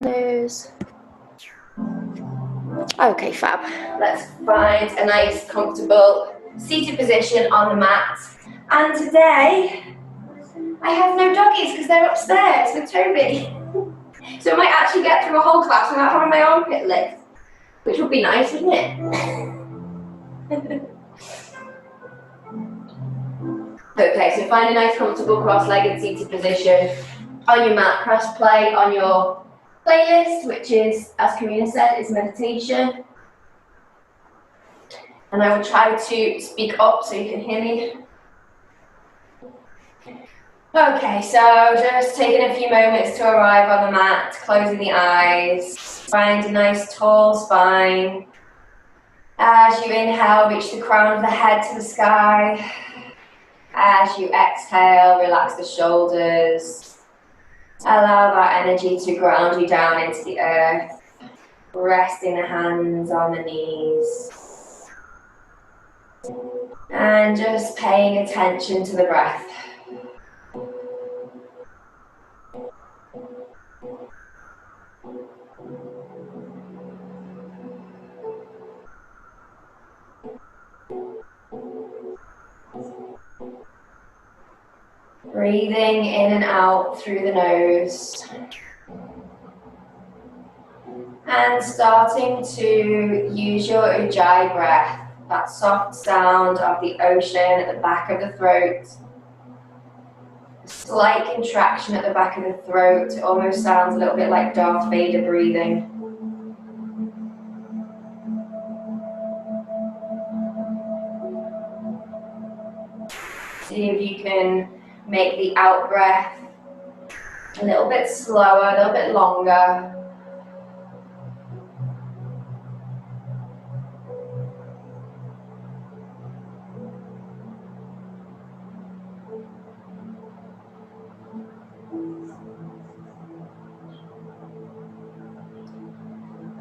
Nose. Okay, fab. Let's find a nice, comfortable seated position on the mat. And today, I have no doggies because they're upstairs with Toby. So I might actually get through a whole class without having my armpit licked, which would be nice, wouldn't it? Okay, so find a nice, comfortable cross-legged seated position on your mat. Press play on your playlist, which is, as Karina said, is meditation. And I will try to speak up so you can hear me. Okay, so just taking a few moments to arrive on the mat, closing the eyes, find a nice tall spine. As you inhale, reach the crown of the head to the sky. As you exhale, relax the shoulders. Allow that energy to ground you down into the earth. Resting the hands on the knees. And just paying attention to the breath. Breathing in and out through the nose. And starting to use your Ujjayi breath, that soft sound of the ocean at the back of the throat. A slight contraction at the back of the throat. It almost sounds a little bit like Darth Vader breathing. See if you can make the out breath a little bit slower, a little bit longer.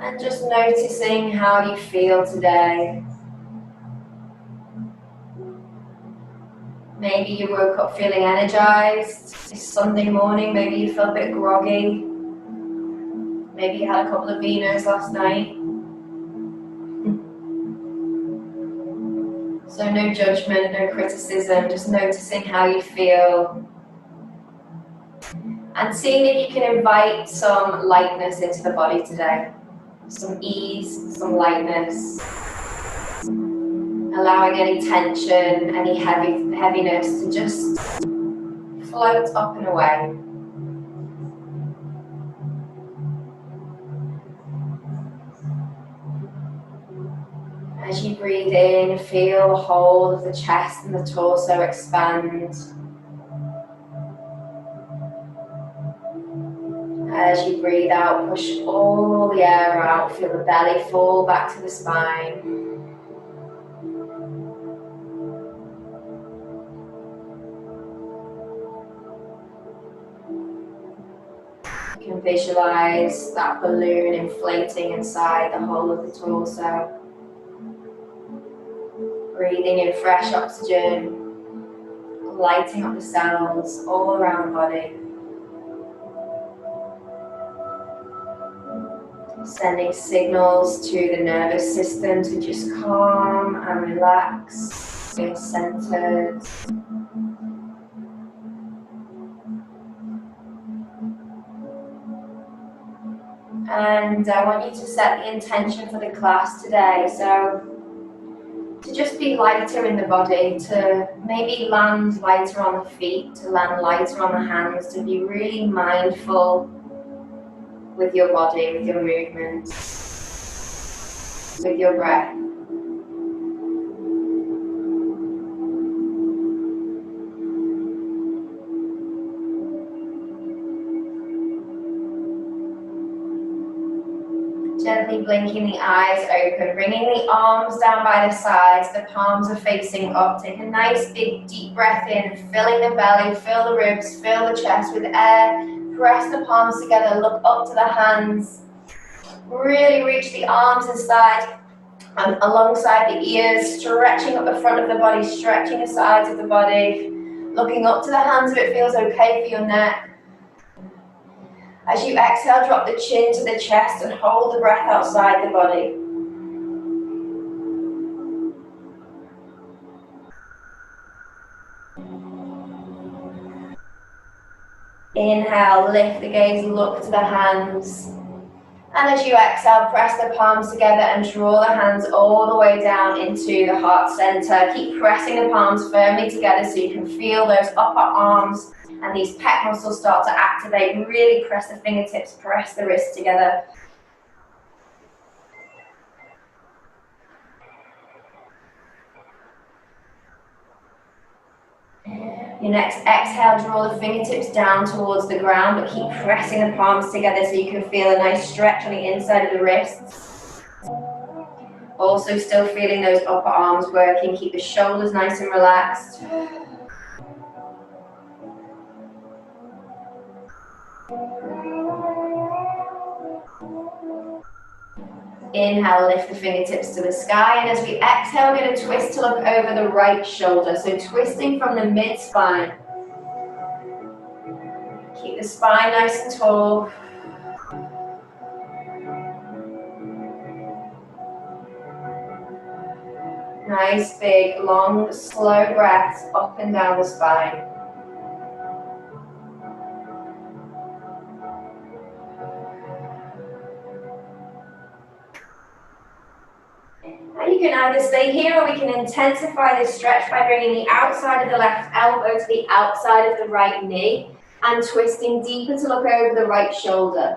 And just noticing how you feel today. Maybe you woke up feeling energized. It's Sunday morning, maybe you feel a bit groggy. Maybe you had a couple of vinos last night. So no judgment, no criticism, just noticing how you feel. And seeing if you can invite some lightness into the body today. Some ease, some lightness. Allowing any tension, any heaviness to just float up and away. As you breathe in, feel the whole of the chest and the torso expand. As you breathe out, push all the air out, feel the belly fall back to the spine. You can visualize that balloon inflating inside the whole of the torso. Breathing in fresh oxygen, lighting up the cells all around the body. Sending signals to the nervous system to just calm and relax, feel centered. And I want you to set the intention for the class today. So to just be lighter in the body, to maybe land lighter on the feet, to land lighter on the hands, to be really mindful with your body, with your movements, with your breath. Gently blinking the eyes open, bringing the arms down by the sides, the palms are facing up. Take a nice big deep breath in, filling the belly, fill the ribs, fill the chest with air. Press the palms together, look up to the hands. Really reach the arms inside and alongside the ears, stretching up the front of the body, stretching the sides of the body. Looking up to the hands if it feels okay for your neck. As you exhale, drop the chin to the chest and hold the breath outside the body. Inhale, lift the gaze, look to the hands. And as you exhale, press the palms together and draw the hands all the way down into the heart center. Keep pressing the palms firmly together so you can feel those upper arms and these pec muscles start to activate. Really press the fingertips, press the wrists together. Your next exhale, draw the fingertips down towards the ground, but keep pressing the palms together so you can feel a nice stretch on the inside of the wrists. Also still feeling those upper arms working. Keep the shoulders nice and relaxed. Inhale, lift the fingertips to the sky, and as we exhale, we're going to twist to look over the right shoulder. So twisting from the mid-spine. Keep the spine nice and tall. Nice, big, long, slow breaths up and down the spine. You can either stay here or we can intensify this stretch by bringing the outside of the left elbow to the outside of the right knee and twisting deeper to look over the right shoulder.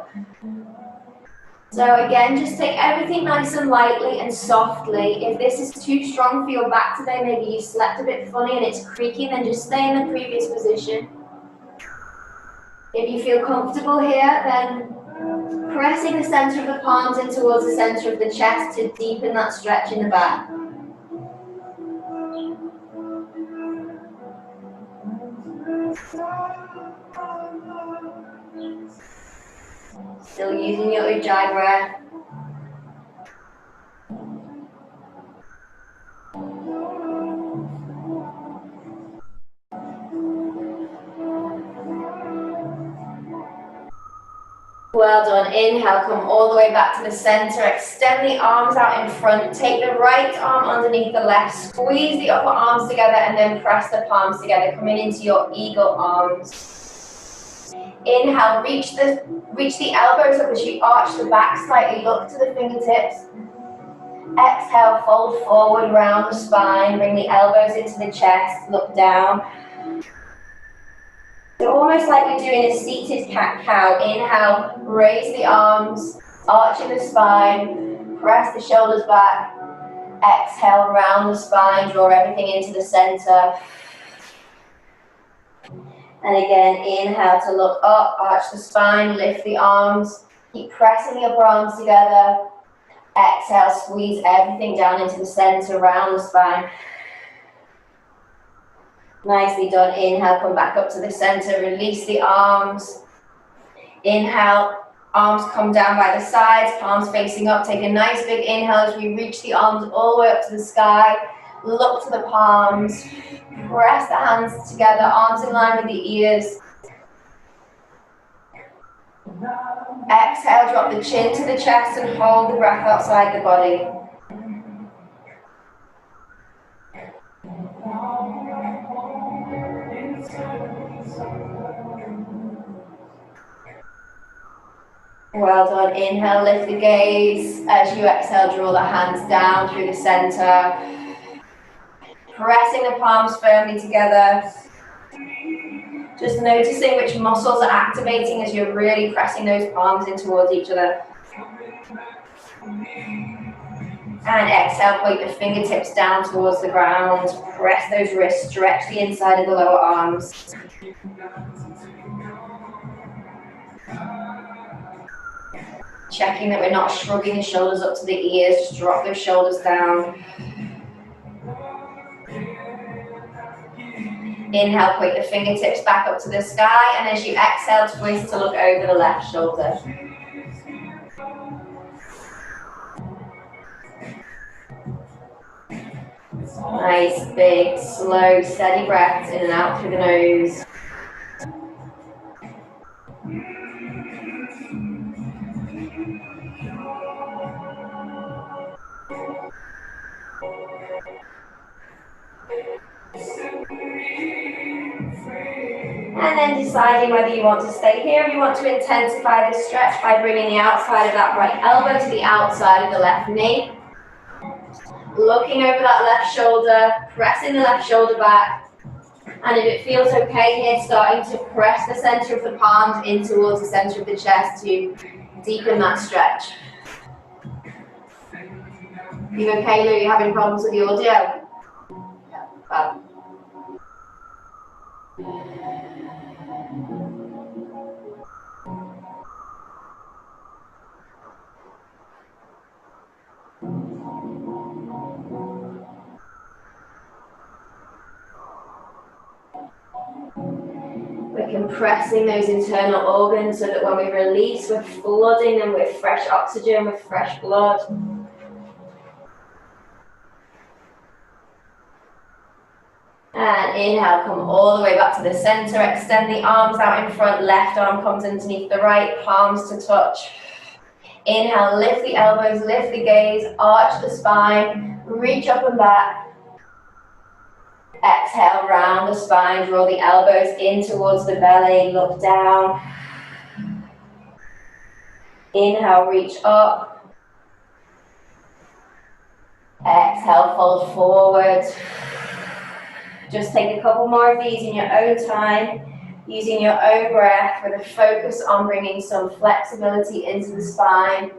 So again, just take everything nice and lightly and softly. If this is too strong for your back today, maybe you slept a bit funny and it's creaking, then just stay in the previous position. If you feel comfortable here, then pressing the center of the palms in towards the center of the chest to deepen that stretch in the back. Still using your Ujjayi breath. Well done. Inhale, come all the way back to the center. Extend the arms out in front. Take the right arm underneath the left. Squeeze the upper arms together and then press the palms together, coming into your eagle arms. Inhale, reach the elbows up as you arch the back slightly. Look to the fingertips. Exhale, fold forward, round the spine. Bring the elbows into the chest. Look down. So almost like we're doing a seated cat-cow. Inhale, raise the arms, arching the spine, press the shoulders back. Exhale, round the spine, draw everything into the center. And again, inhale to look up, arch the spine, lift the arms. Keep pressing the upper arms together. Exhale, squeeze everything down into the center, round the spine. Nicely done. Inhale, come back up to the center, release the arms. Inhale, arms come down by the sides, palms facing up. Take a nice big inhale as we reach the arms all the way up to the sky. Look to the palms. Press the hands together, arms in line with the ears. Exhale, drop the chin to the chest and hold the breath outside the body. Well done. Inhale, lift the gaze. As you exhale, draw the hands down through the center. Pressing the palms firmly together. Just noticing which muscles are activating as you're really pressing those palms in towards each other. And exhale, point the fingertips down towards the ground. Press those wrists, stretch the inside of the lower arms. Checking that we're not shrugging the shoulders up to the ears, just drop those shoulders down. Inhale, point the fingertips back up to the sky, and as you exhale, twist to look over the left shoulder. Nice, big, slow, steady breaths in and out through the nose. And then deciding whether you want to stay here or you want to intensify the stretch by bringing the outside of that right elbow to the outside of the left knee. Looking over that left shoulder, pressing the left shoulder back. And if it feels okay here, starting to press the center of the palms in towards the center of the chest to deepen that stretch. You okay, Lou? You having problems with the audio? Yeah. Fab. We're compressing those internal organs so that when we release, we're flooding them with fresh oxygen, with fresh blood. And inhale, come all the way back to the center. Extend the arms out in front. Left arm comes underneath the right, palms to touch. Inhale, lift the elbows, lift the gaze, arch the spine, reach up and back. Exhale, round the spine, draw the elbows in towards the belly, look down. Inhale, reach up. Exhale, fold forward. Just take a couple more of these in your own time, using your own breath with a focus on bringing some flexibility into the spine.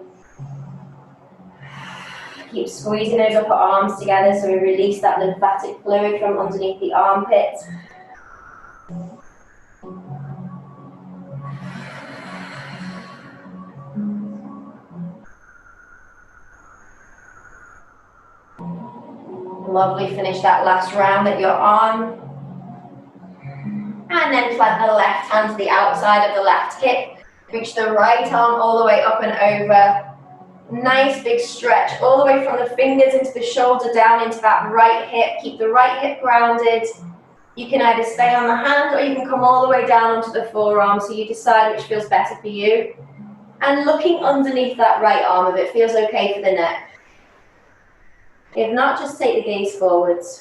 Keep squeezing those upper arms together so we release that lymphatic fluid from underneath the armpits. Lovely, finish that last round that you're on. And then plant the left hand to the outside of the left hip. Reach the right arm all the way up and over. Nice big stretch all the way from the fingers into the shoulder down into that right hip. Keep the right hip grounded. You can either stay on the hand or you can come all the way down onto the forearm, so you decide which feels better for you. And looking underneath that right arm, if it feels okay for the neck. If not, just take the gaze forwards.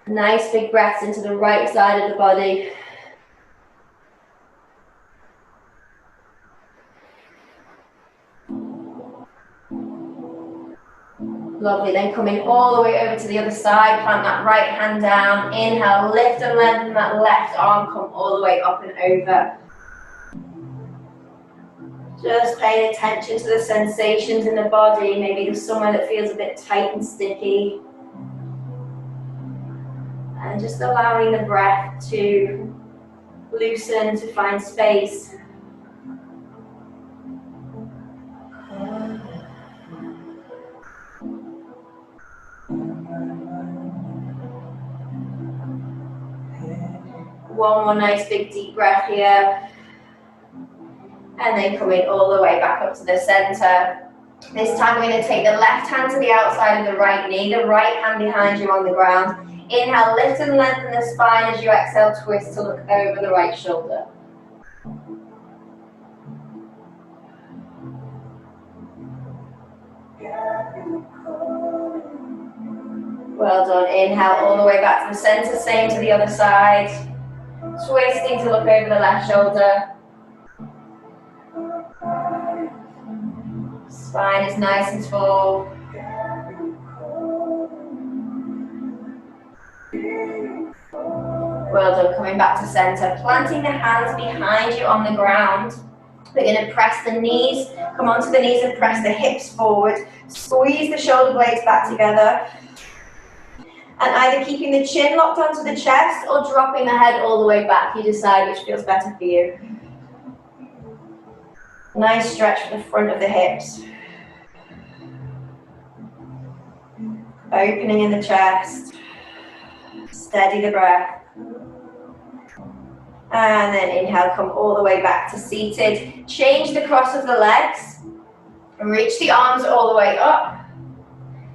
Nice big breaths into the right side of the body. Lovely, then coming all the way over to the other side, plant that right hand down, inhale, lift and lengthen that left arm, come all the way up and over. Just paying attention to the sensations in the body, maybe there's somewhere that feels a bit tight and sticky. And just allowing the breath to loosen, to find space. One more nice big deep breath here. And then coming all the way back up to the center. This time we're going to take the left hand to the outside of the right knee, the right hand behind you on the ground. Inhale, lift and lengthen the spine as you exhale, twist to look over the right shoulder. Well done. Inhale all the way back to the center, same to the other side. Twisting to look over the left shoulder. Spine is nice and tall. Well done, coming back to center. Planting the hands behind you on the ground. We're going to press the knees, come onto the knees and press the hips forward. Squeeze the shoulder blades back together. And either keeping the chin locked onto the chest or dropping the head all the way back. You decide which feels better for you. Nice stretch for the front of the hips. Opening in the chest. Steady the breath. And then inhale, come all the way back to seated. Change the cross of the legs. Reach the arms all the way up.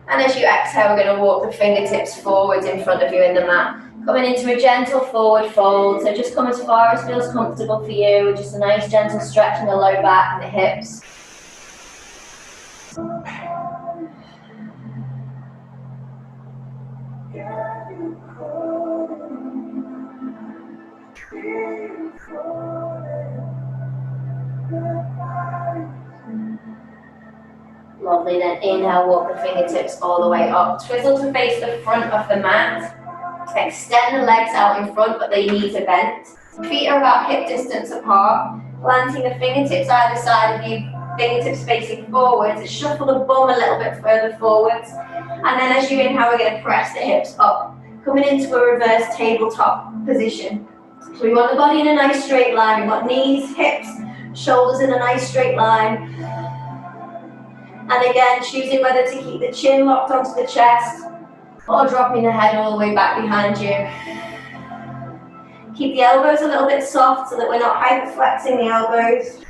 And as you exhale, we're going to walk the fingertips forwards in front of you in the mat. Coming into a gentle forward fold, so just come as far as feels comfortable for you, just a nice gentle stretch in the low back and the hips. Lovely, then inhale, walk the fingertips all the way up. Twizzle to face the front of the mat. Extend the legs out in front, but they need to bend. Feet are about hip distance apart. Planting the fingertips either side of you, fingertips facing forwards. Shuffle the bum a little bit further forwards. And then as you inhale, we're going to press the hips up. Coming into a reverse tabletop position. So we want the body in a nice straight line. We want knees, hips, shoulders in a nice straight line. And again, choosing whether to keep the chin locked onto the chest or dropping the head all the way back behind you. Keep the elbows a little bit soft so that we're not hyperflexing the elbows.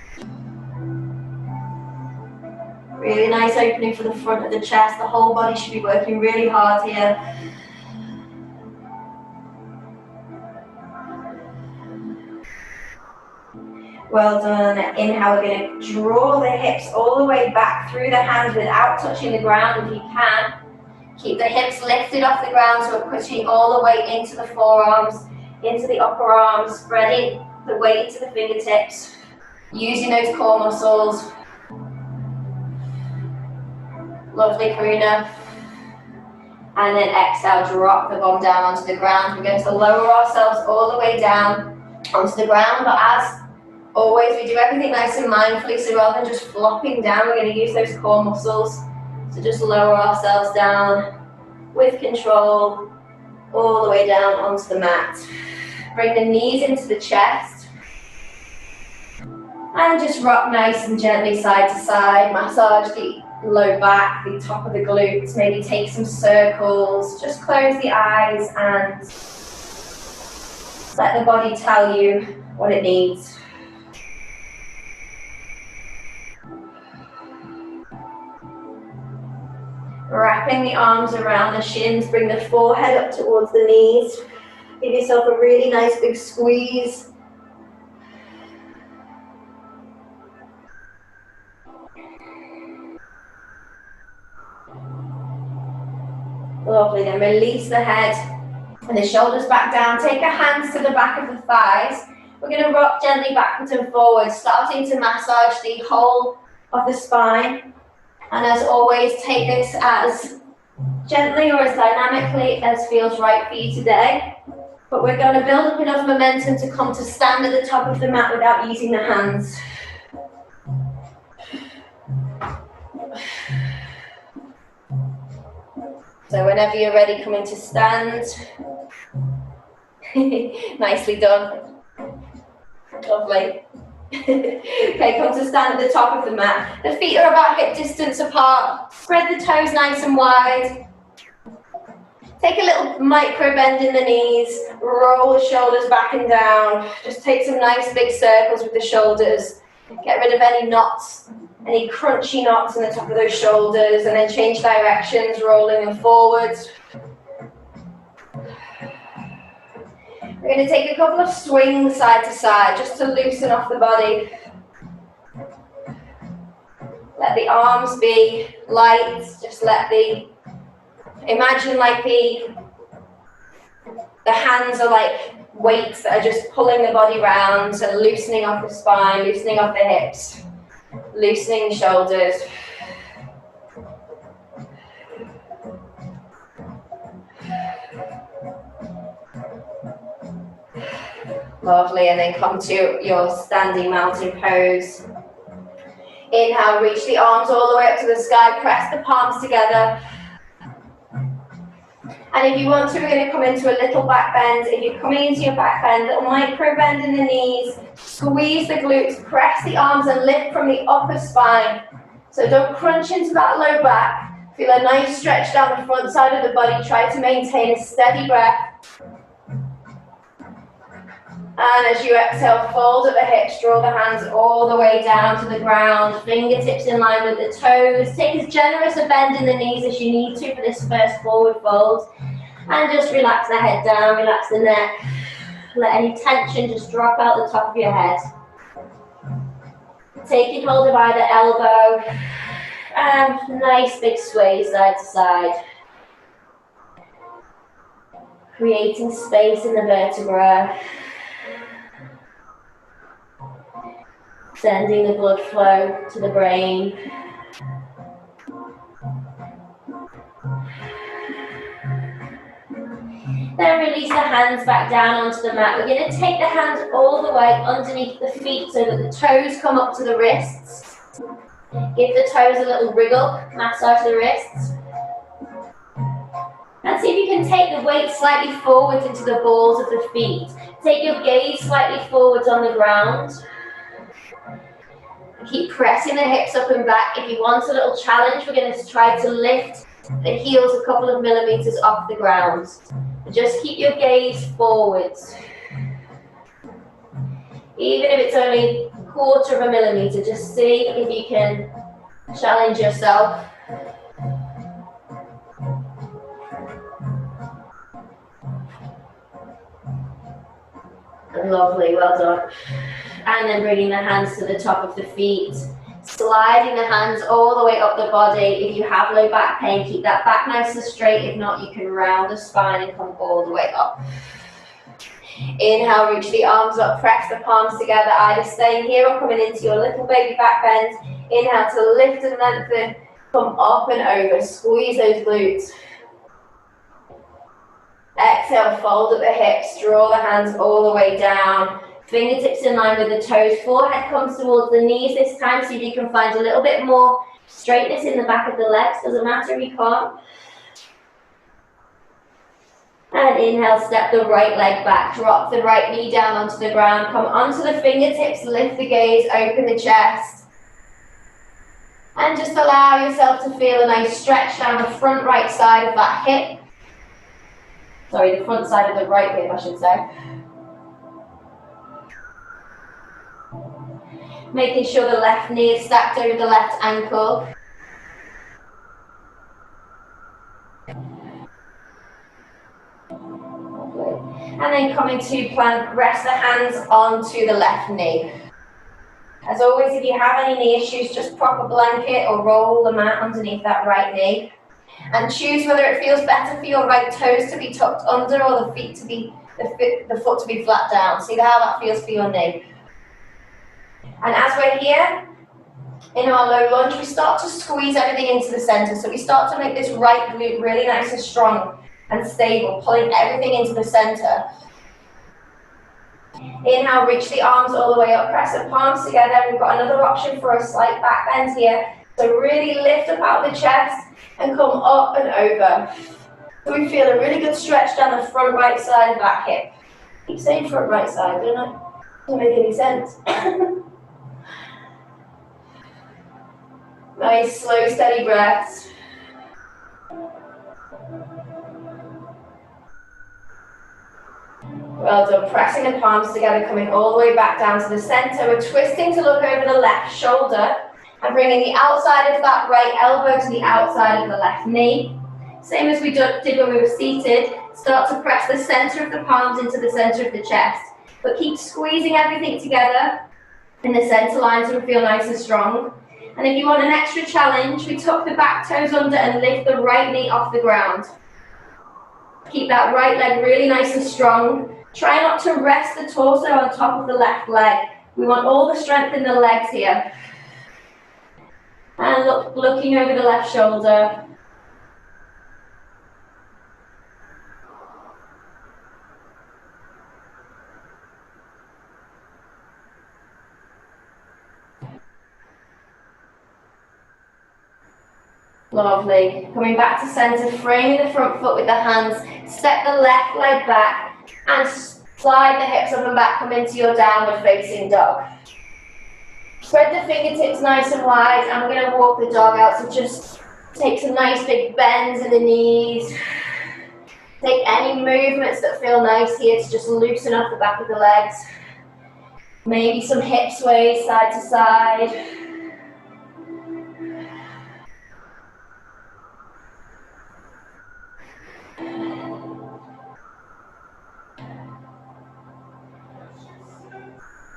Really nice opening for the front of the chest. The whole body should be working really hard here. Well done. Inhale, we're going to draw the hips all the way back through the hands without touching the ground if you can. Keep the hips lifted off the ground so we're pushing all the way into the forearms, into the upper arms, spreading the weight to the fingertips, using those core muscles. Lovely, Karina. And then exhale, drop the bum down onto the ground. We're going to lower ourselves all the way down onto the ground, but as always, we do everything nice and mindfully, so rather than just flopping down, we're going to use those core muscles to just lower ourselves down with control all the way down onto the mat. Bring the knees into the chest and just rock nice and gently side to side. Massage the low back, the top of the glutes, maybe take some circles. Just close the eyes and let the body tell you what it needs. Wrapping the arms around the shins, bring the forehead up towards the knees. Give yourself a really nice big squeeze. Lovely, then release the head and the shoulders back down. Take your hands to the back of the thighs. We're going to rock gently backwards and forwards, starting to massage the whole of the spine. And as always, take this as gently or as dynamically as feels right for you today. But we're going to build up enough momentum to come to stand at the top of the mat without using the hands. So whenever you're ready, come into stand. Nicely done. Lovely. Okay, come to stand at the top of the mat. The feet are about hip distance apart. Spread the toes nice and wide. Take a little micro bend in the knees. Roll the shoulders back and down. Just take some nice big circles with the shoulders. Get rid of any knots, any crunchy knots in the top of those shoulders, and then change directions, rolling them forwards. We're going to take a couple of swings side to side just to loosen off the body. Let the arms be light, just imagine like the hands are like weights that are just pulling the body round, so loosening off the spine, loosening off the hips, loosening the shoulders. Lovely, and then come to your standing mountain pose. Inhale, reach the arms all the way up to the sky, press the palms together. And if you want to, we're going to come into a little back bend. If you're coming into your back bend, little micro bend in the knees, squeeze the glutes, press the arms and lift from the upper spine. So don't crunch into that low back. Feel a nice stretch down the front side of the body. Try to maintain a steady breath. And as you exhale, fold at the hips, draw the hands all the way down to the ground, fingertips in line with the toes. Take as generous a bend in the knees as you need to for this first forward fold. And just relax the head down, relax the neck. Let any tension just drop out the top of your head. Taking hold of either elbow. And nice big sway side to side. Creating space in the vertebra. Sending the blood flow to the brain. Then release the hands back down onto the mat. We're going to take the hands all the way underneath the feet so that the toes come up to the wrists. Give the toes a little wriggle, massage the wrists. And see if you can take the weight slightly forwards into the balls of the feet. Take your gaze slightly forwards on the ground. Keep pressing the hips up and back. If you want a little challenge, we're going to try to lift the heels a couple of millimeters off the ground. Just keep your gaze forwards. Even if it's only 1/4 of a millimeter, just see if you can challenge yourself. Lovely, well done. And then bringing the hands to the top of the feet. Sliding the hands all the way up the body. If you have low back pain, keep that back nice and straight. If not, you can round the spine and come all the way up. Inhale, reach the arms up, press the palms together, either staying here or coming into your little baby back bend. Inhale to lift and lengthen, come up and over, squeeze those glutes. Exhale, fold at the hips, draw the hands all the way down. Fingertips in line with the toes, forehead comes towards the knees this time, see if you can find a little bit more straightness in the back of the legs, doesn't matter if you can't. And inhale, step the right leg back, drop the right knee down onto the ground, come onto the fingertips, lift the gaze, open the chest. And just allow yourself to feel a nice stretch down the front right side of that hip. Sorry, the front side of the right hip, I should say. Making sure the left knee is stacked over the left ankle. And then coming to plank, rest the hands onto the left knee. As always, if you have any knee issues, just prop a blanket or roll the mat underneath that right knee. And choose whether it feels better for your right toes to be tucked under or the feet to be the foot to be flat down. See how that feels for your knee. And as we're here in our low lunge, we start to squeeze everything into the center. So we start to make this right glute really nice and strong and stable, pulling everything into the center. Inhale, reach the arms all the way up, press the palms together. We've got another option for a slight back bend here. So really lift up out the chest and come up and over. So we feel a really good stretch down the front right side of that hip. Keep saying front right side, don't I? Doesn't make any sense. Nice, slow, steady breaths. Well done. Pressing the palms together, coming all the way back down to the center. We're twisting to look over the left shoulder and bringing the outside of that right elbow to the outside of the left knee. Same as we did when we were seated. Start to press the center of the palms into the center of the chest. But keep squeezing everything together in the center line so we feel nice and strong. And if you want an extra challenge, we tuck the back toes under and lift the right knee off the ground. Keep that right leg really nice and strong. Try not to rest the torso on top of the left leg. We want all the strength in the legs here. And looking over the left shoulder. Lovely. Coming back to center, framing the front foot with the hands. Step the left leg back and slide the hips up and back. Come into your downward facing dog. Spread the fingertips nice and wide. I'm going to walk the dog out, so just take some nice big bends in the knees. Take any movements that feel nice here to just loosen up the back of the legs. Maybe some hip sways side to side.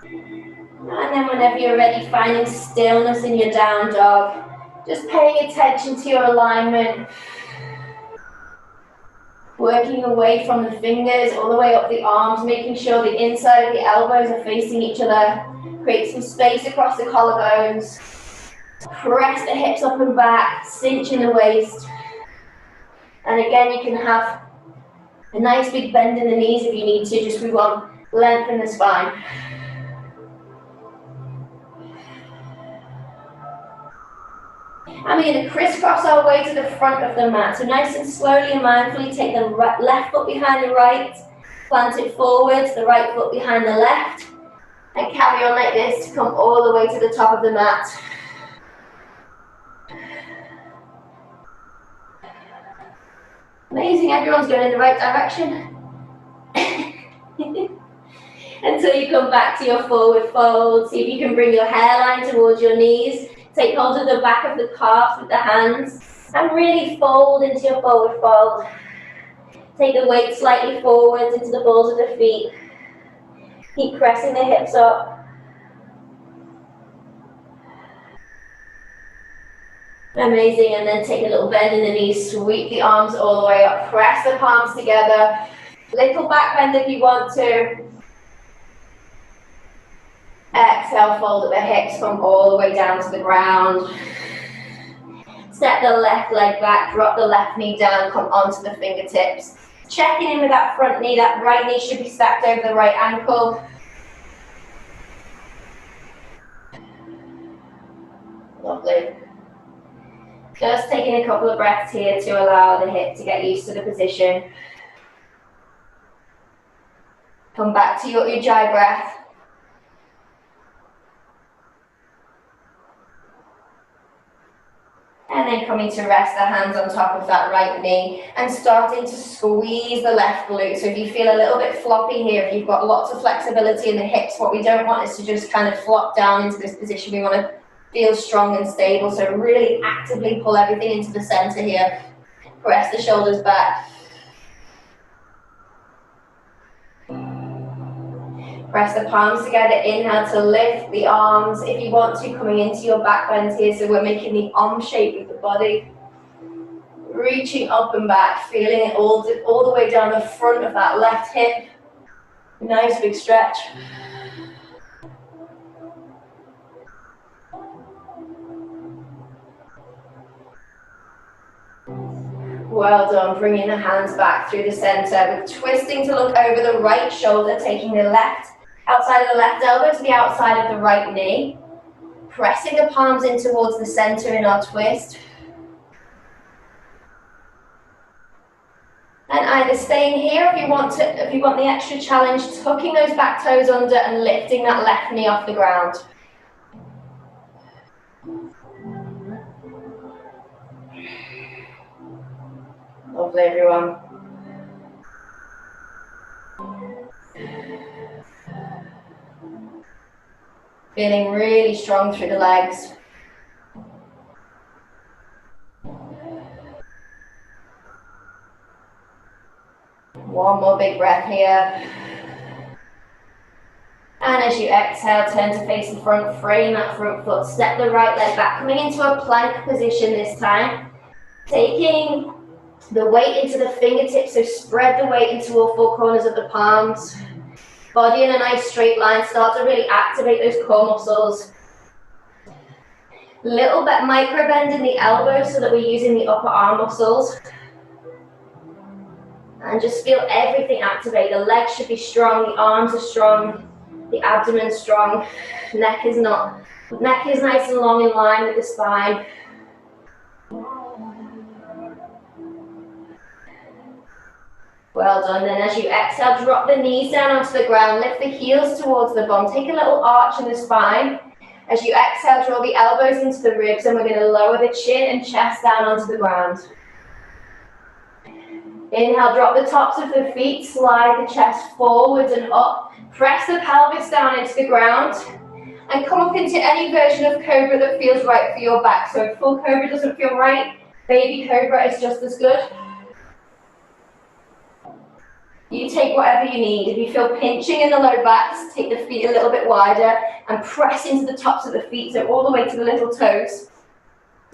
And then whenever you're ready, finding stillness in your down dog. Just paying attention to your alignment. Working away from the fingers, all the way up the arms, making sure the inside of the elbows are facing each other. Create some space across the collarbones. Press the hips up and back, cinch in the waist. And again, you can have a nice big bend in the knees if you need to, just we want length in the spine. And we're going to crisscross our way to the front of the mat. So nice and slowly and mindfully take the left foot behind the right, plant it forwards, the right foot behind the left, and carry on like this to come all the way to the top of the mat. Amazing, everyone's going in the right direction. Until you come back to your forward fold. See if you can bring your hairline towards your knees. Take hold of the back of the calves with the hands and really fold into your forward fold. Take the weight slightly forwards into the balls of the feet. Keep pressing the hips up. Amazing, and then take a little bend in the knees, sweep the arms all the way up, press the palms together. Little back bend if you want to. Exhale, fold at the hips, come all the way down to the ground. Step the left leg back, drop the left knee down, come onto the fingertips. Checking in with that front knee, that right knee should be stacked over the right ankle. Lovely. Just taking a couple of breaths here to allow the hip to get used to the position. Come back to your Ujjayi breath. And then coming to rest the hands on top of that right knee and starting to squeeze the left glute. So if you feel a little bit floppy here, if you've got lots of flexibility in the hips, what we don't want is to just kind of flop down into this position. We want to feel strong and stable. So really actively pull everything into the center here. Press the shoulders back. Press the palms together, inhale to lift the arms. If you want to, coming into your back bend here, so we're making the arm shape with the body. Reaching up and back, feeling it all the way down the front of that left hip. Nice big stretch. Well done, bringing the hands back through the center. We're twisting to look over the right shoulder, taking the left outside of the left elbow to the outside of the right knee. Pressing the palms in towards the center in our twist. And either staying here if you want the extra challenge, tucking those back toes under and lifting that left knee off the ground. Lovely, everyone. Feeling really strong through the legs. One more big breath here. And as you exhale, turn to face the front, frame that front foot, step the right leg back, coming into a plank position this time. Taking the weight into the fingertips, so spread the weight into all four corners of the palms. Body in a nice straight line, start to really activate those core muscles. Little bit micro bend in the elbows so that we're using the upper arm muscles. And just feel everything activate. The legs should be strong, the arms are strong, the abdomen strong, neck is nice and long in line with the spine. Well done. Then as you exhale, drop the knees down onto the ground, lift the heels towards the bum, take a little arch in the spine. As you exhale, draw the elbows into the ribs, and we're going to lower the chin and chest down onto the ground. Inhale, drop the tops of the feet, slide the chest forwards and up, press the pelvis down into the ground, and come up into any version of cobra that feels right for your back. So if full cobra doesn't feel right, baby cobra is just as good. You take whatever you need. If you feel pinching in the low backs, take the feet a little bit wider and press into the tops of the feet, so all the way to the little toes.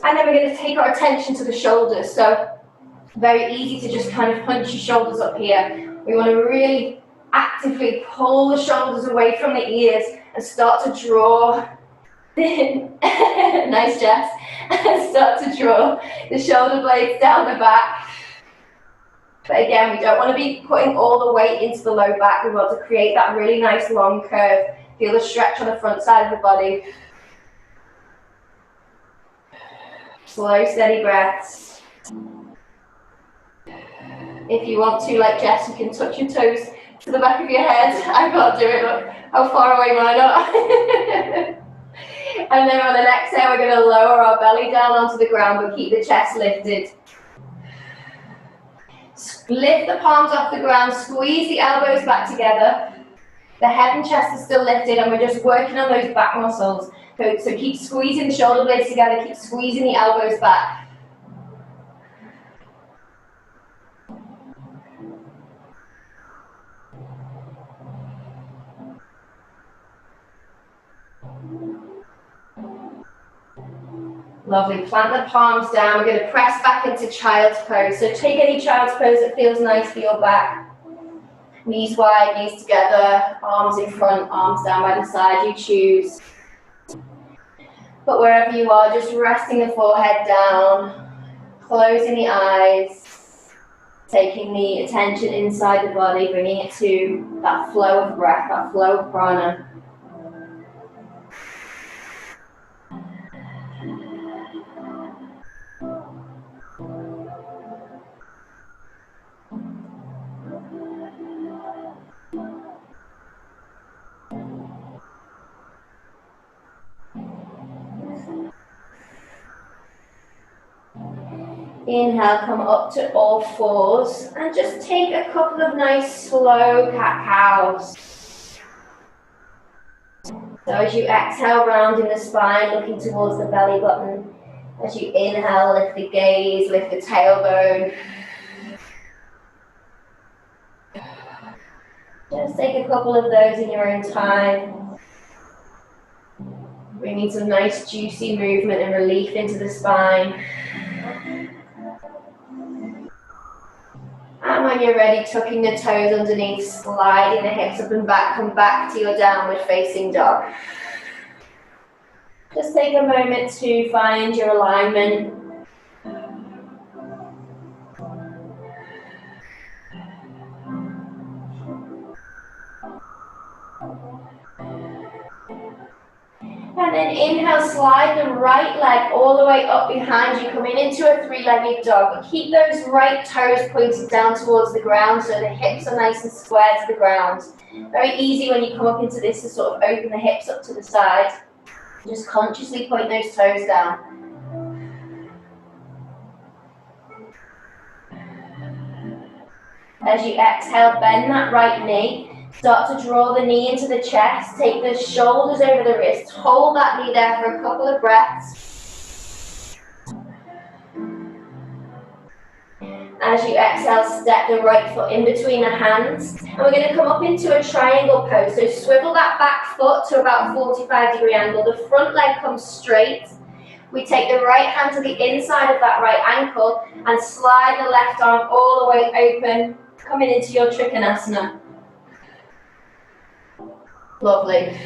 And then we're going to take our attention to the shoulders. So very easy to just kind of hunch your shoulders up here. We want to really actively pull the shoulders away from the ears and start to draw. Nice, Jess. And start to draw the shoulder blades down the back. But again, we don't want to be putting all the weight into the low back. We want to create that really nice long curve. Feel the stretch on the front side of the body. Slow, steady breaths. If you want to, like Jess, you can touch your toes to the back of your head. I can't do it, look how far away mine are. And then on the exhale, we're going to lower our belly down onto the ground, but keep the chest lifted. Lift the palms off the ground, squeeze the elbows back together. The head and chest is still lifted, and we're just working on those back muscles. So keep squeezing the shoulder blades together, keep squeezing the elbows back. Lovely, plant the palms down. We're going to press back into child's pose. So take any child's pose that feels nice for your back. Knees wide, knees together, arms in front, arms down by the side, you choose. But wherever you are, just resting the forehead down, closing the eyes, taking the attention inside the body, bringing it to that flow of breath, that flow of prana. Inhale, come up to all fours and just take a couple of nice slow cat-cows. So as you exhale, rounding the spine, looking towards the belly button. As you inhale, lift the gaze, lift the tailbone. Just take a couple of those in your own time. Bringing some nice juicy movement and relief into the spine. And when you're ready, tucking the toes underneath, sliding the hips up and back, come back to your downward facing dog. Just take a moment to find your alignment. And then inhale, slide the right leg all the way up behind you, coming into a three-legged dog. But keep those right toes pointed down towards the ground so the hips are nice and square to the ground. Very easy when you come up into this to sort of open the hips up to the side. Just consciously point those toes down. As you exhale, bend that right knee. Start to draw the knee into the chest, take the shoulders over the wrist, hold that knee there for a couple of breaths. As you exhale, step the right foot in between the hands, and we're going to come up into a triangle pose. So swivel that back foot to about 45-degree angle, the front leg comes straight. We take the right hand to the inside of that right ankle and slide the left arm all the way open, coming into your Trikonasana. Lovely.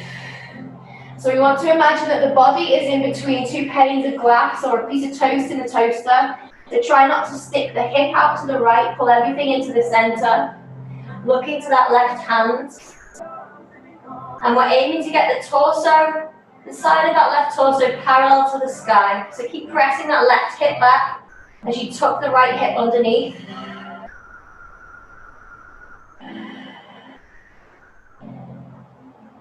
So we want to imagine that the body is in between two panes of glass or a piece of toast in the toaster. So try not to stick the hip out to the right, pull everything into the center. Look into that left hand. And we're aiming to get the torso, the side of that left torso parallel to the sky. So keep pressing that left hip back as you tuck the right hip underneath.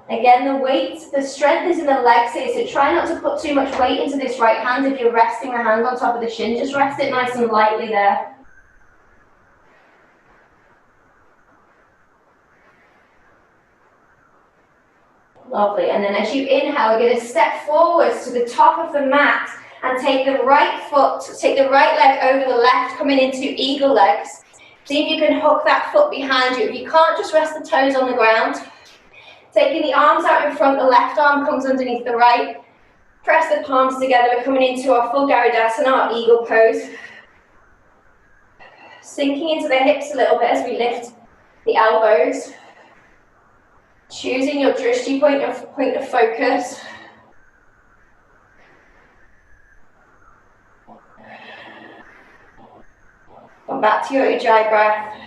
Again, the weight, the strength is in the legs here, so try not to put too much weight into this right hand. If you're resting the hand on top of the shin, just rest it nice and lightly there. Lovely, and then as you inhale, we're going to step forwards to the top of the mat and take the right foot, take the right leg over the left, coming into eagle legs. See if you can hook that foot behind you. If you can't, just rest the toes on the ground. Taking the arms out in front, the left arm comes underneath the right. Press the palms together, we're coming into our full Garudasana, our eagle pose. Sinking into the hips a little bit as we lift the elbows. Choosing your drishti point of focus. Come back to your Ujjayi breath.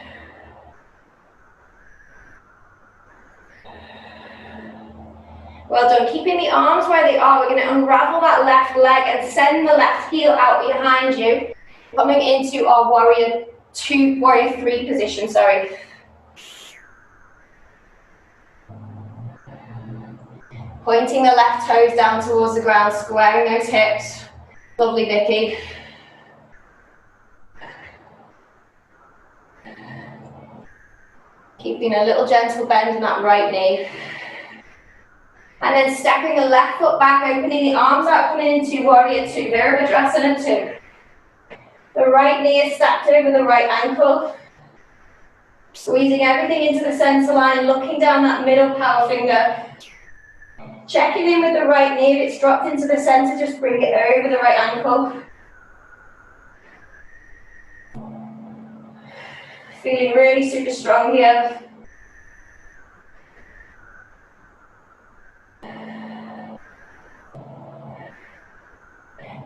Well done. Keeping the arms where they are, we're going to unravel that left leg and send the left heel out behind you. Coming into our warrior 3 position, sorry. Pointing the left toes down towards the ground, squaring those hips. Lovely, Vicky. Keeping a little gentle bend in that right knee. And then stepping the left foot back, opening the arms out, coming into warrior 2, Virabhadrasana 2. The right knee is stacked over the right ankle. Squeezing everything into the center line, looking down that middle power finger. Checking in with the right knee, if it's dropped into the center, just bring it over the right ankle. Feeling really super strong here.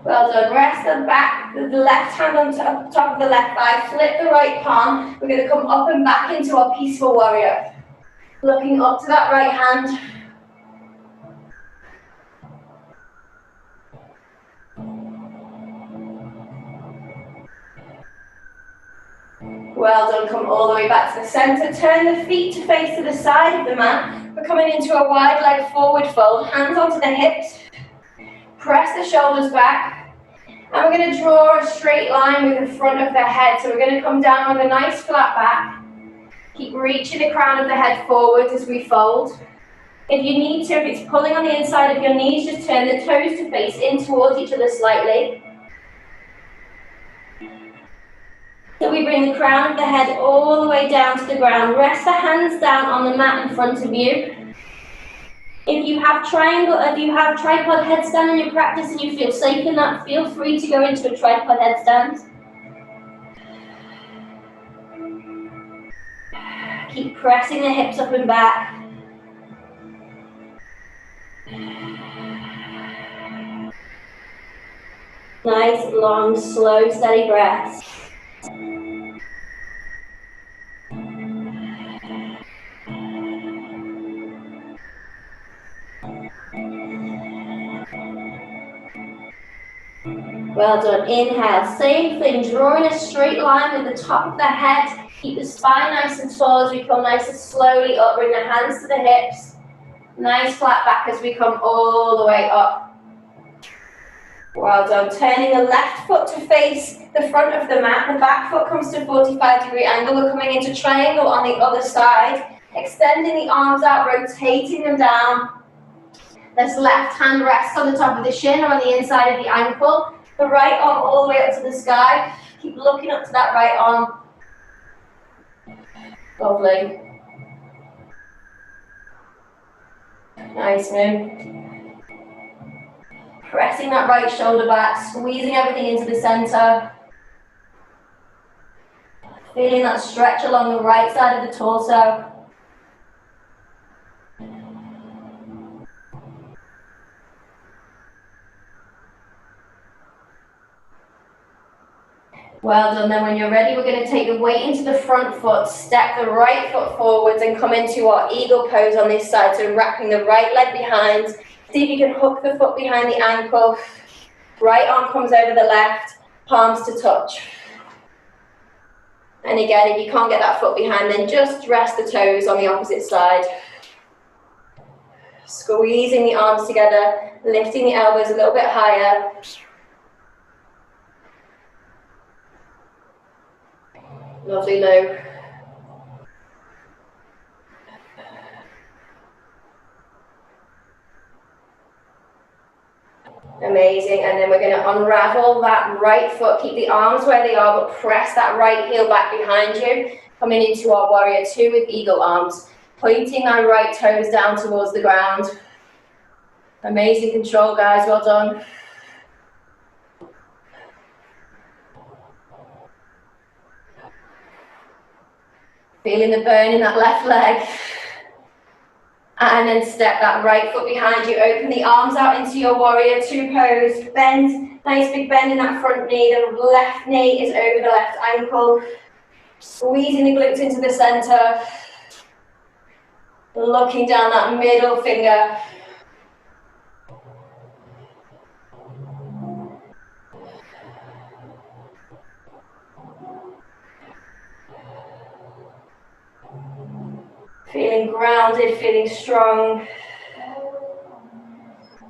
Well done. Rest the back, the left hand on top of the left thigh. Flip the right palm. We're going to come up and back into our peaceful warrior. Looking up to that right hand. Well done. Come all the way back to the center. Turn the feet to face to the side of the mat. We're coming into a wide leg forward fold. Hands onto the hips. Press the shoulders back, and we're going to draw a straight line with the front of the head. So we're going to come down with a nice flat back. Keep reaching the crown of the head forward as we fold. If you need to, if it's pulling on the inside of your knees, just turn the toes to face in towards each other slightly. So we bring the crown of the head all the way down to the ground. Rest the hands down on the mat in front of you. If you have tripod headstand in your practice and you feel safe in that, feel free to go into a tripod headstand. Keep pressing the hips up and back. Nice, long, slow, steady breaths. Well done. Inhale. Same thing. Drawing a straight line with the top of the head. Keep the spine nice and tall as we come nice and slowly up. Bring the hands to the hips. Nice flat back as we come all the way up. Well done. Turning the left foot to face the front of the mat. The back foot comes to 45-degree angle. We're coming into triangle on the other side. Extending the arms out, rotating them down. This left hand rests on the top of the shin or on the inside of the ankle. The right arm all the way up to the sky. Keep looking up to that right arm. Lovely. Nice move. Pressing that right shoulder back, squeezing everything into the center. Feeling that stretch along the right side of the torso. Well done. Then when you're ready, we're going to take the weight into the front foot, step the right foot forwards and come into our eagle pose on this side. So wrapping the right leg behind. See if you can hook the foot behind the ankle. Right arm comes over the left, palms to touch. And again, if you can't get that foot behind, then just rest the toes on the opposite side. Squeezing the arms together, lifting the elbows a little bit higher. Lovely low. Amazing. And then we're going to unravel that right foot. Keep the arms where they are, but press that right heel back behind you. Coming into our warrior two with eagle arms. Pointing our right toes down towards the ground. Amazing control, guys. Well done. Feeling the burn in that left leg. And then step that right foot behind you. Open the arms out into your warrior two pose. Bend, nice big bend in that front knee. The left knee is over the left ankle. Squeezing the glutes into the center. Looking down that middle finger. Feeling grounded, feeling strong.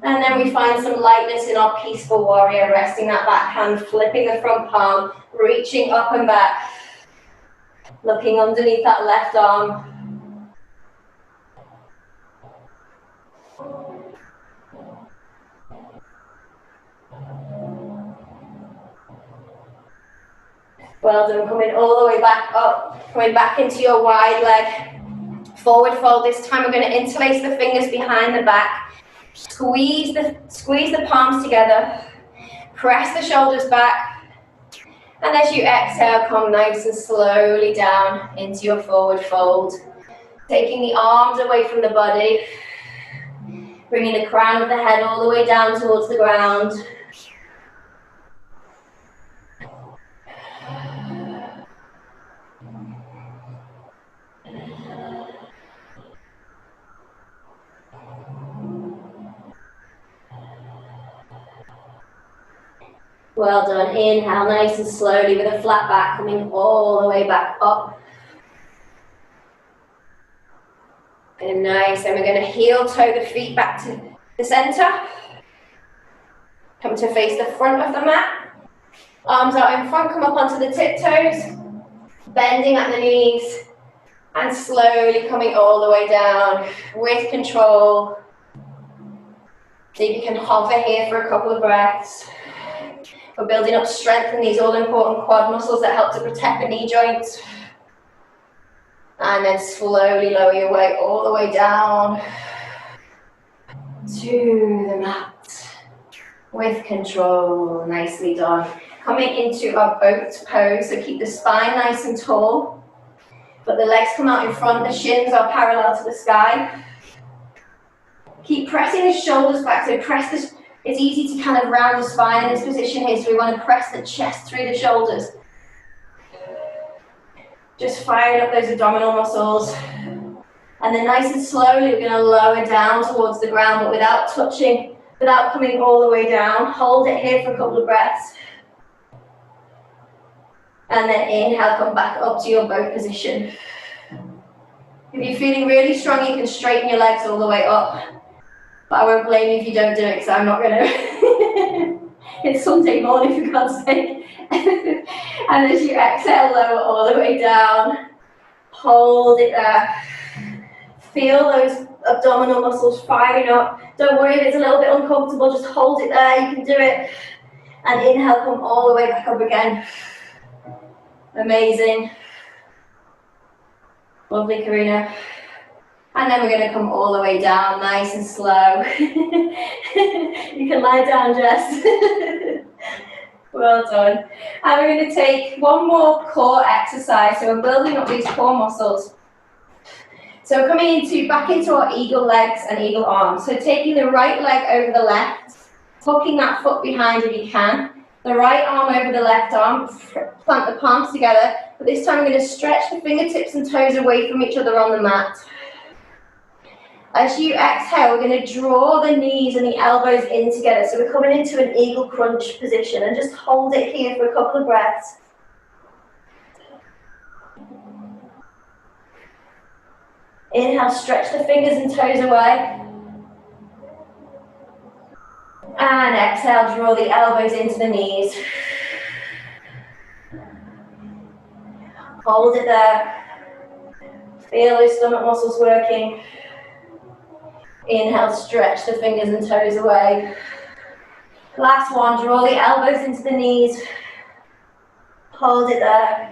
And then we find some lightness in our peaceful warrior, resting that back hand, flipping the front palm, reaching up and back. Looking underneath that left arm. Well done, coming all the way back up, coming back into your wide leg. Forward fold, this time we're going to interlace the fingers behind the back. Squeeze the palms together. Press the shoulders back. And as you exhale, come nice and slowly down into your forward fold. Taking the arms away from the body. Bringing the crown of the head all the way down towards the ground. Well done. Inhale nice and slowly with a flat back, coming all the way back up. And nice. Then we're going to heel toe the feet back to the center. Come to face the front of the mat. Arms out in front, come up onto the tiptoes. Bending at the knees. And slowly coming all the way down with control. See if you can hover here for a couple of breaths. We're building up strength in these all-important quad muscles that help to protect the knee joints. And then slowly lower your weight all the way down to the mat with control. Nicely done. Coming into our boat pose, so keep the spine nice and tall, but the legs come out in front, the shins are parallel to the sky. Keep pressing the shoulders back, so press this. It's easy to kind of round the spine in this position here, so we want to press the chest through the shoulders. Just firing up those abdominal muscles. And then nice and slowly, we're going to lower down towards the ground, but without touching, without coming all the way down. Hold it here for a couple of breaths. And then inhale, come back up to your boat position. If you're feeling really strong, you can straighten your legs all the way up. But I won't blame you if you don't do it, because I'm not going to. It's Sunday morning, for God's sake. And as you exhale, lower all the way down. Hold it there. Feel those abdominal muscles firing up. Don't worry if it's a little bit uncomfortable, just hold it there, you can do it. And inhale, come all the way back up again. Amazing. Lovely, Karina. And then we're going to come all the way down, nice and slow. You can lie down, Jess. Well done. And we're going to take one more core exercise. So we're building up these core muscles. So coming back into our eagle legs and eagle arms. So taking the right leg over the left, hooking that foot behind if you can. The right arm over the left arm, plant the palms together. But this time we're going to stretch the fingertips and toes away from each other on the mat. As you exhale, we're going to draw the knees and the elbows in together. So we're coming into an eagle crunch position, and just hold it here for a couple of breaths. Inhale, stretch the fingers and toes away. And exhale, draw the elbows into the knees. Hold it there. Feel those stomach muscles working. Inhale, stretch the fingers and toes away. Last one, draw the elbows into the knees. Hold it there.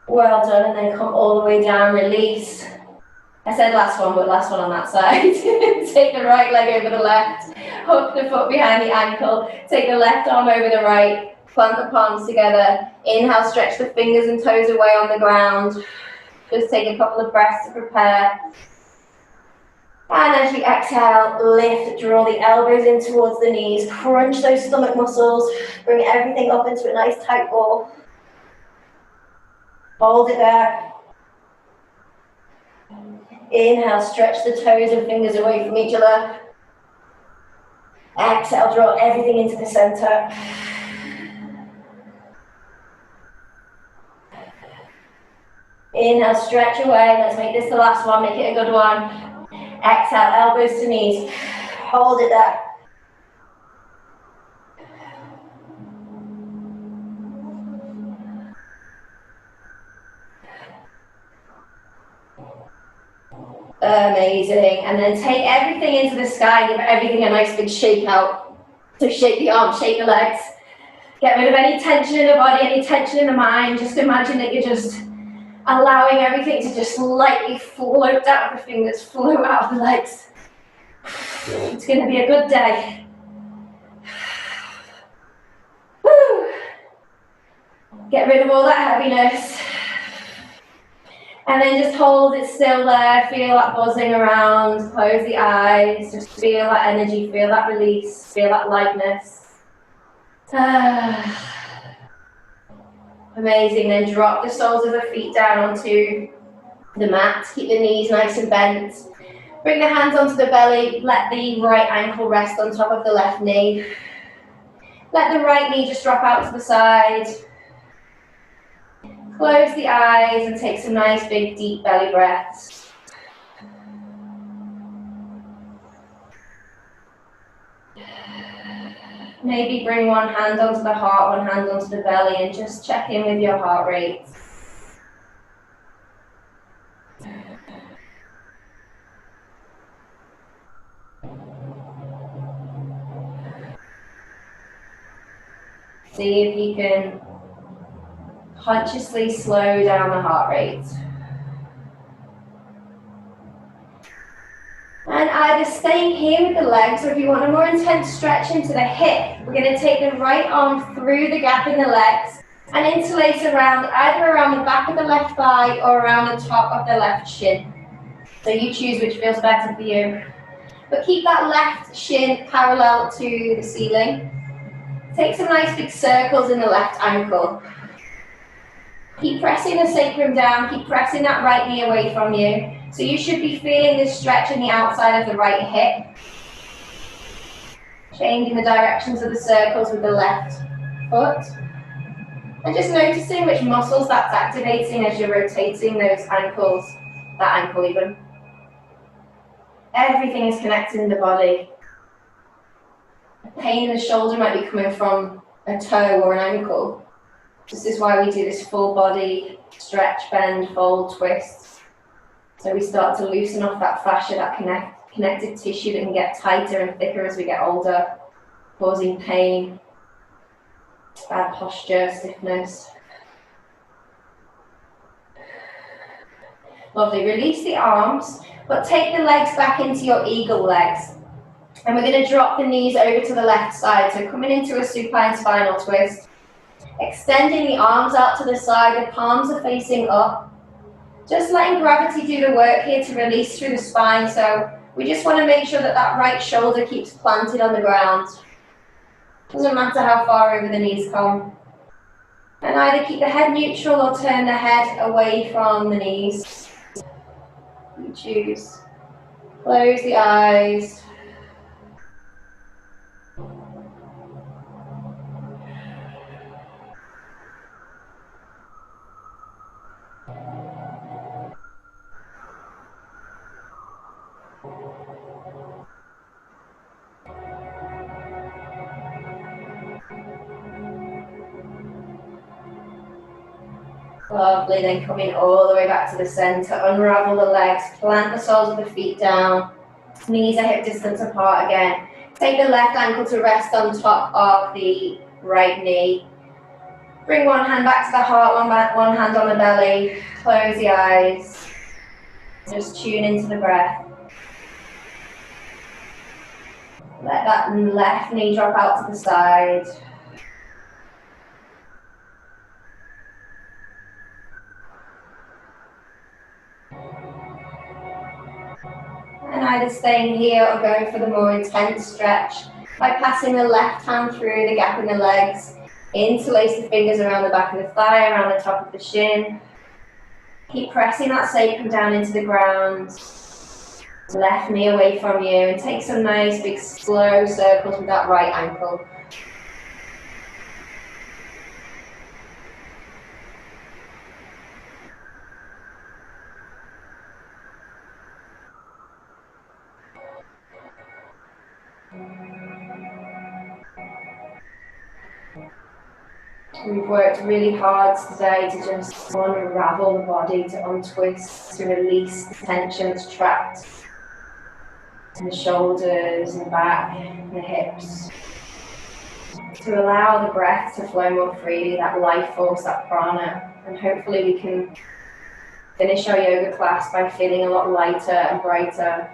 Well done, and then come all the way down, release. I said last one, but last one on that side. Take the right leg over the left, hook the foot behind the ankle, take the left arm over the right, plant the palms together. Inhale, stretch the fingers and toes away on the ground. Just take a couple of breaths to prepare. And as you exhale, lift, draw the elbows in towards the knees, crunch those stomach muscles, bring everything up into a nice tight ball. Hold it there. Inhale, stretch the toes and fingers away from each other. Exhale, draw everything into the center. Inhale, stretch away. Let's make this the last one, make it a good one. Exhale, elbows to knees. Hold it there. Amazing. And then take everything into the sky, give everything a nice big shake out. So shake the arms, shake the legs. Get rid of any tension in the body, any tension in the mind. Just imagine that you're just allowing everything to just lightly float down the fingers, float out of the legs. It's going to be a good day. Woo. Get rid of all that heaviness. And then just hold it still there, feel that buzzing around, close the eyes, just feel that energy, feel that release, feel that lightness. Amazing, then drop the soles of the feet down onto the mat, keep the knees nice and bent. Bring the hands onto the belly, let the right ankle rest on top of the left knee. Let the right knee just drop out to the side. Close the eyes and take some nice big deep belly breaths. Maybe bring one hand onto the heart, one hand onto the belly, and just check in with your heart rate. See if you can consciously slow down the heart rate. And either staying here with the legs, or if you want a more intense stretch into the hip, we're going to take the right arm through the gap in the legs and interlace around, either around the back of the left thigh or around the top of the left shin. So you choose which feels better for you. But keep that left shin parallel to the ceiling. Take some nice big circles in the left ankle. Keep pressing the sacrum down, keep pressing that right knee away from you. So you should be feeling this stretch in the outside of the right hip. Changing the directions of the circles with the left foot. And just noticing which muscles that's activating as you're rotating those ankles, that ankle even. Everything is connected in the body. Pain in the shoulder might be coming from a toe or an ankle. This is why we do this full body stretch, bend, fold, twist. So we start to loosen off that fascia, that connective tissue that can get tighter and thicker as we get older, causing pain, bad posture, stiffness. Lovely. Release the arms, but take the legs back into your eagle legs. And we're going to drop the knees over to the left side. So coming into a supine spinal twist. Extending the arms out to the side, the palms are facing up. Just letting gravity do the work here to release through the spine. So we just want to make sure that that right shoulder keeps planted on the ground. Doesn't matter how far over the knees come. And either keep the head neutral or turn the head away from the knees. You choose. Close the eyes. Lovely, then coming all the way back to the center, unravel the legs, plant the soles of the feet down, knees are hip distance apart again. Take the left ankle to rest on top of the right knee. Bring one hand back to the heart, one hand on the belly, close the eyes, just tune into the breath. Let that left knee drop out to the side. And either staying here or going for the more intense stretch by passing the left hand through the gap in the legs, interlace the fingers around the back of the thigh, around the top of the shin. Keep pressing that sacrum down into the ground. Left knee away from you, and take some nice big slow circles with that right ankle. We've worked really hard today to just unravel the body, to untwist, to release the tension that's trapped in the shoulders and back, and the hips. To allow the breath to flow more freely, that life force, that prana, and hopefully we can finish our yoga class by feeling a lot lighter and brighter.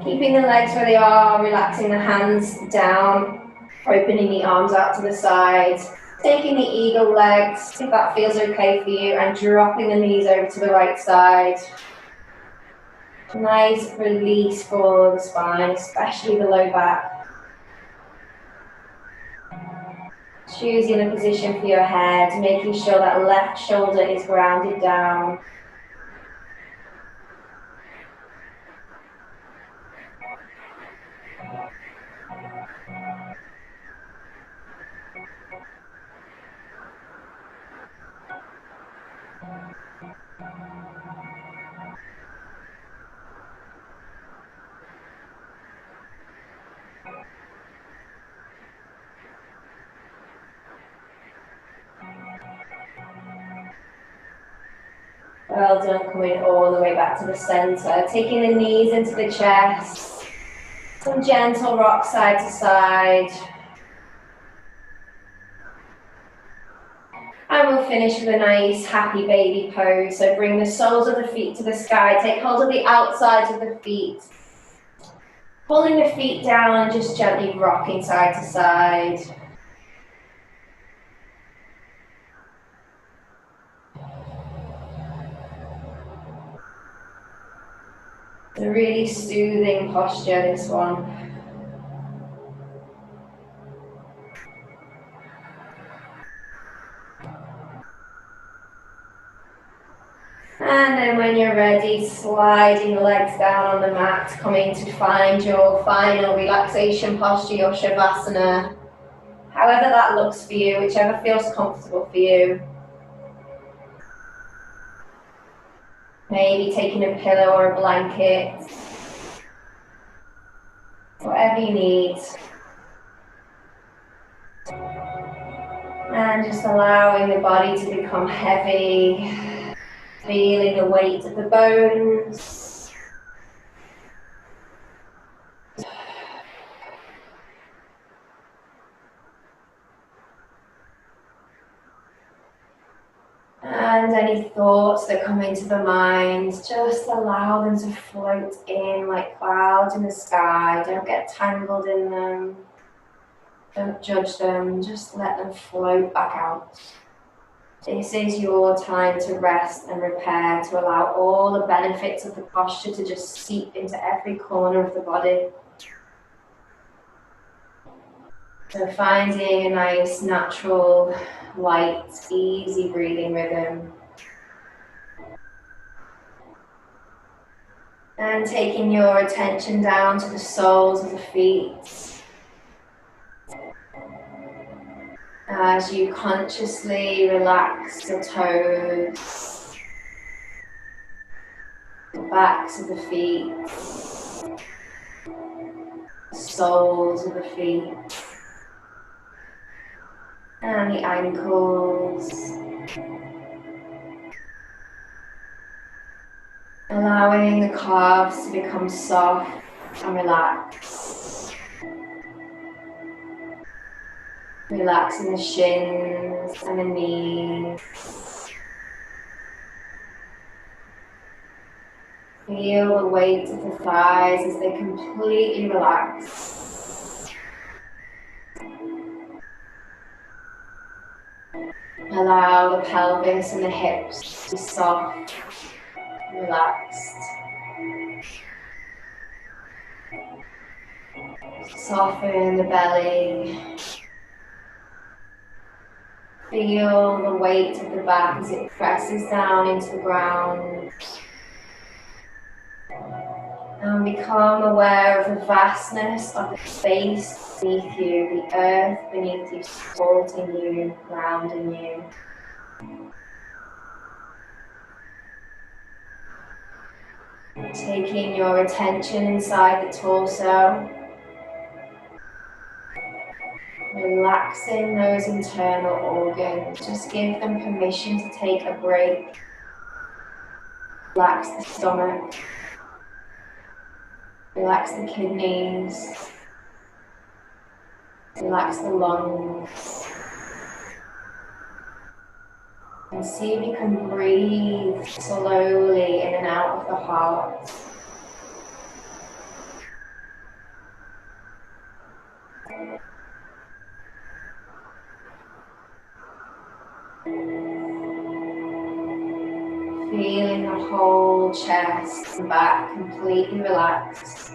Keeping the legs where they are, relaxing the hands down, opening the arms out to the sides, taking the eagle legs, if that feels okay for you, and dropping the knees over to the right side. Nice release for the spine, especially the low back. Choosing a position for your head, making sure that left shoulder is grounded down. Well done, coming all the way back to the center. Taking the knees into the chest. Some gentle rock side to side. And we'll finish with a nice happy baby pose. So bring the soles of the feet to the sky. Take hold of the outsides of the feet. Pulling the feet down and just gently rocking side to side. A really soothing posture, this one. And then when you're ready, sliding the legs down on the mat, coming to find your final relaxation posture, your Savasana. However that looks for you, whichever feels comfortable for you. Maybe taking a pillow or a blanket. Whatever you need. And just allowing the body to become heavy. Feeling the weight of the bones. And any thoughts that come into the mind, just allow them to float in like clouds in the sky. Don't get tangled in them. Don't judge them. Just let them float back out. This is your time to rest and repair, to allow all the benefits of the posture to just seep into every corner of the body. So finding a nice, natural, light, easy breathing rhythm. And taking your attention down to the soles of the feet. As you consciously relax the toes, the backs of the feet, soles of the feet and the ankles. Allowing the calves to become soft and relaxed. Relaxing the shins and the knees. Feel the weight of the thighs as they completely relax. Allow the pelvis and the hips to be soft, relaxed. Soften the belly. Feel the weight of the back as it presses down into the ground. And become aware of the vastness of the space beneath you, the earth beneath you, supporting you, grounding you. Taking your attention inside the torso. Relaxing those internal organs. Just give them permission to take a break. Relax the stomach. Relax the kidneys. Relax the lungs. And see if you can breathe slowly in and out of the heart. Feeling the whole chest and back completely relaxed.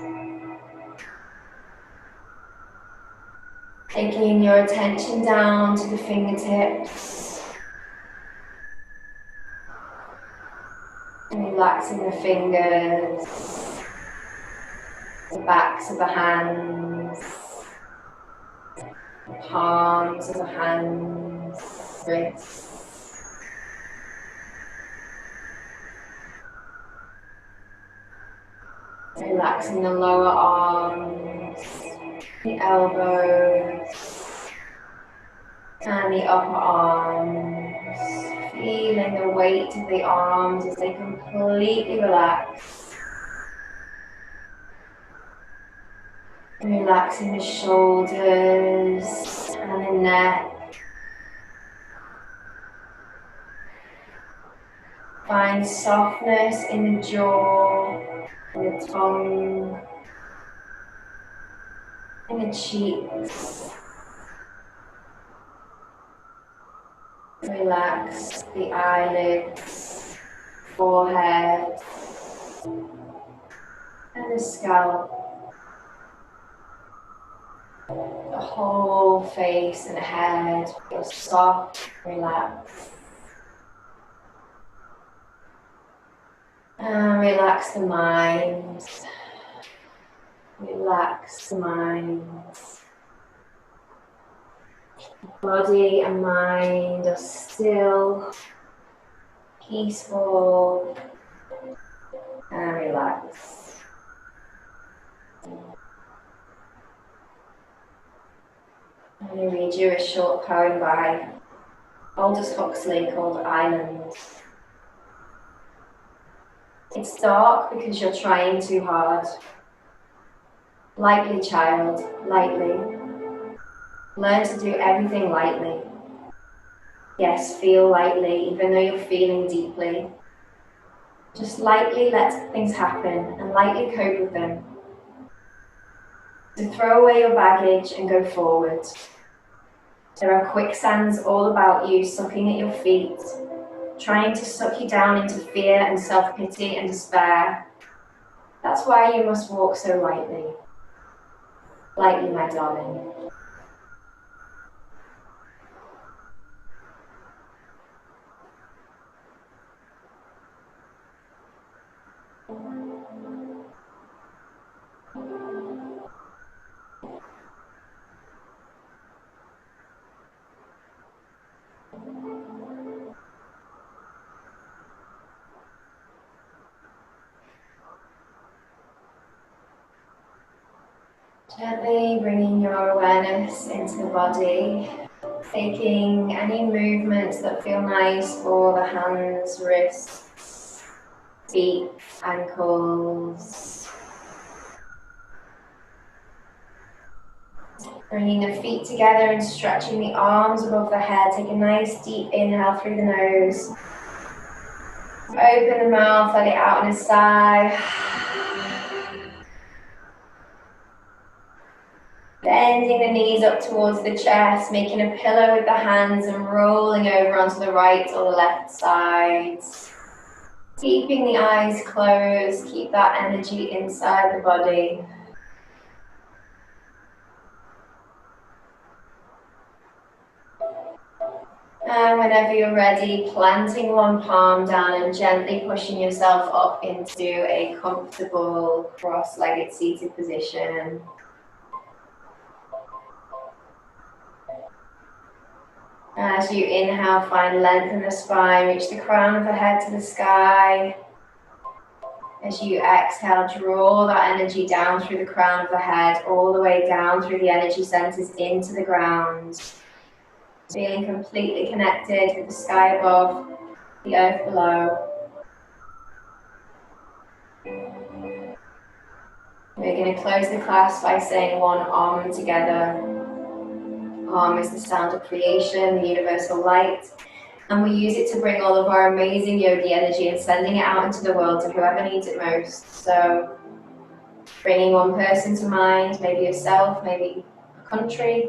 Taking your attention down to the fingertips. Relaxing the fingers, the backs of the hands, the palms of the hands, wrists. Relaxing the lower arms, the elbows, and the upper arms. Feeling the weight of the arms as they completely relax. Relaxing the shoulders and the neck. Find softness in the jaw, in the tongue, in the cheeks. Relax the eyelids, forehead, and the scalp. The whole face and head feels soft, relaxed. And relax the mind. Relax the mind. Body and mind are still, peaceful, and relaxed. I'm going to read you a short poem by Aldous Huxley called Island. It's dark because you're trying too hard. Lightly, child, lightly. Learn to do everything lightly. Yes, feel lightly, even though you're feeling deeply. Just lightly let things happen and lightly cope with them. So throw away your baggage and go forward. There are quicksands all about you, sucking at your feet, trying to suck you down into fear and self-pity and despair. That's why you must walk so lightly. Lightly, my darling. Gently bringing your awareness into the body, taking any movements that feel nice for the hands, wrists, feet, ankles. Bringing the feet together and stretching the arms above the head. Take a nice deep inhale through the nose. Open the mouth, let it out on a sigh. Bending the knees up towards the chest, making a pillow with the hands and rolling over onto the right or the left side. Keeping the eyes closed, keep that energy inside the body. And whenever you're ready, planting one palm down and gently pushing yourself up into a comfortable cross-legged seated position. As you inhale, find length in the spine, reach the crown of the head to the sky. As you exhale, draw that energy down through the crown of the head, all the way down through the energy centers into the ground. Feeling completely connected with the sky above, the earth below. We're going to close the class by saying one Om together. Om is the sound of creation, the universal light, and we use it to bring all of our amazing yogi energy and sending it out into the world to whoever needs it most. So, bringing one person to mind, maybe yourself, maybe a country.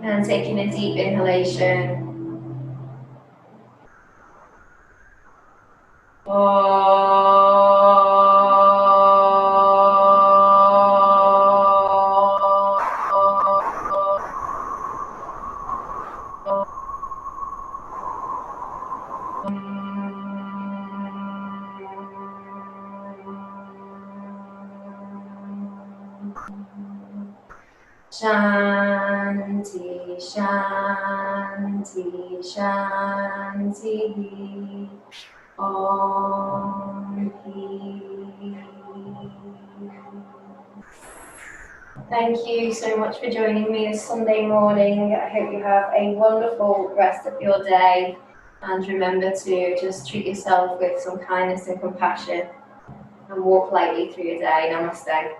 And taking a deep inhalation. Shanti, Shanti, Shanti, Om Peace. Thank you so much for joining me this Sunday morning. I hope you have a wonderful rest of your day, and remember to just treat yourself with some kindness and compassion and walk lightly through your day. Namaste.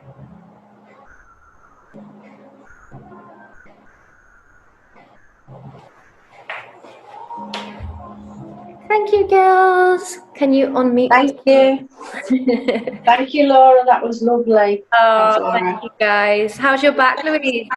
Thank you, girls. Can you unmute? Thank you. Thank you, Laura. That was lovely. Oh, thank you, guys. How's your back, Louise?